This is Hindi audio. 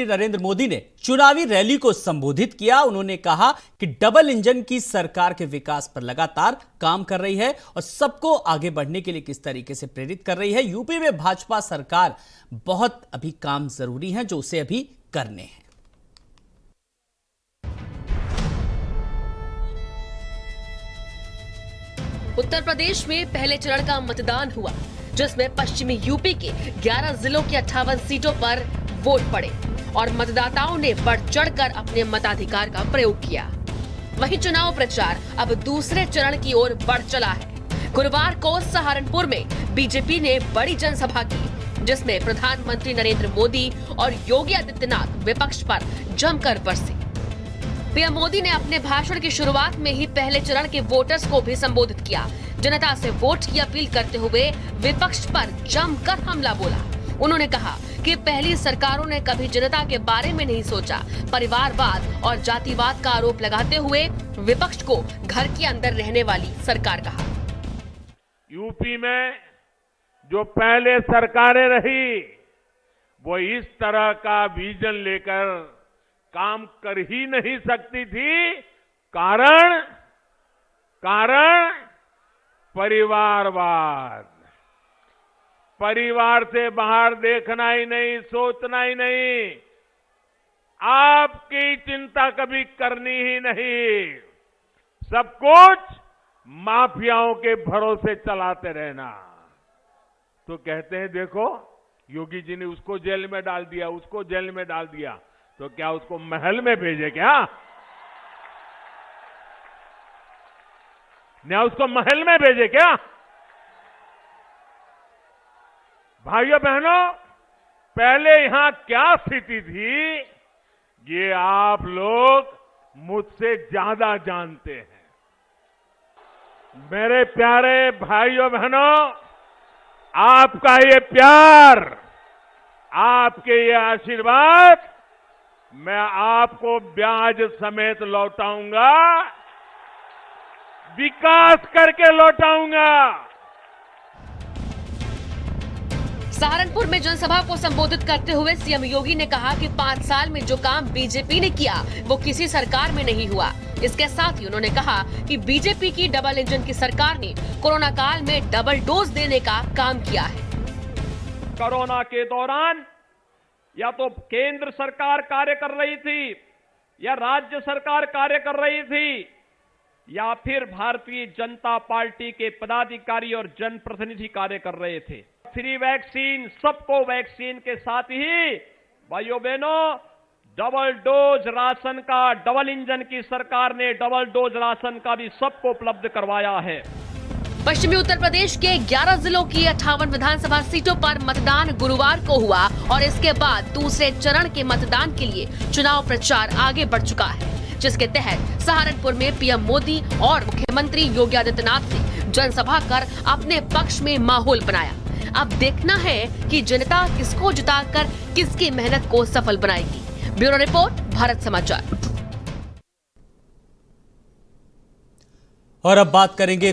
नरेंद्र मोदी ने चुनावी रैली को संबोधित किया। उन्होंने कहा कि डबल इंजन की सरकार के विकास पर लगातार काम कर रही है और सबको आगे बढ़ने के लिए किस तरीके से प्रेरित कर रही है। यूपी में भाजपा सरकार बहुत अभी काम जरूरी है जो उसे अभी करने हैं। उत्तर प्रदेश में पहले चरण का मतदान हुआ, जिसमें पश्चिमी यूपी के 11 जिलों की 58 सीटों पर वोट पड़े और मतदाताओं ने बढ़ चढ़कर अपने मताधिकार का प्रयोग किया। वहीं चुनाव प्रचार अब दूसरे चरण की ओर बढ़ चला है। गुरुवार को सहारनपुर में बीजेपी ने बड़ी जनसभा की, जिसमें प्रधानमंत्री नरेंद्र मोदी और योगी आदित्यनाथ विपक्ष पर जमकर बरसे। पीएम मोदी ने अपने भाषण की शुरुआत में ही पहले चरण के वोटर्स को भी संबोधित किया। जनता से वोट की अपील करते हुए विपक्ष पर जमकर हमला बोला। उन्होंने कहा कि पहली सरकारों ने कभी जनता के बारे में नहीं सोचा। परिवारवाद और जातिवाद का आरोप लगाते हुए विपक्ष को घर के अंदर रहने वाली सरकार कहा। यूपी में जो पहले सरकारें रही वो इस तरह का विजन लेकर काम कर ही नहीं सकती थी। कारण परिवारवाद, परिवार से बाहर देखना ही नहीं, सोचना ही नहीं, आपकी चिंता कभी करनी ही नहीं, सब कुछ माफियाओं के भरोसे चलाते रहना। तो कहते हैं देखो योगी जी ने उसको जेल में डाल दिया, उसको जेल में डाल दिया, तो क्या उसको महल में भेजे क्या? क्या उसको महल में भेजे क्या? भाइयों बहनों, पहले यहां क्या स्थिति थी ये आप लोग मुझसे ज्यादा जानते हैं। मेरे प्यारे भाइयों बहनों, आपका ये प्यार, आपके ये आशीर्वाद मैं आपको ब्याज समेत लौटाऊंगा, विकास करके लौटाऊंगा। सहारनपुर में जनसभा को संबोधित करते हुए सीएम योगी ने कहा कि 5 साल में जो काम बीजेपी ने किया वो किसी सरकार में नहीं हुआ। इसके साथ ही उन्होंने कहा कि बीजेपी की डबल इंजन की सरकार ने कोरोना काल में डबल डोज देने का काम किया है। कोरोना के दौरान या तो केंद्र सरकार कार्य कर रही थी या राज्य सरकार कार्य कर रही थी या फिर भारतीय जनता पार्टी के पदाधिकारी और जनप्रतिनिधि कार्य कर रहे थे। फ्री वैक्सीन, सबको वैक्सीन के साथ ही भाइयों बहनों डबल डोज राशन का, डबल इंजन की सरकार ने डबल डोज राशन का भी सबको उपलब्ध करवाया है। पश्चिमी उत्तर प्रदेश के 11 जिलों की 58 विधानसभा सीटों पर मतदान गुरुवार को हुआ और इसके बाद दूसरे चरण के मतदान के लिए चुनाव प्रचार आगे बढ़ चुका है, जिसके तहत सहारनपुर में पीएम मोदी और मुख्यमंत्री योगी आदित्यनाथ ने जनसभा कर अपने पक्ष में माहौल बनाया। अब देखना है कि जनता किसको जिताकर किसकी मेहनत को सफल बनाएगी। ब्यूरो रिपोर्ट, भारत समाचार। और अब बात करेंगे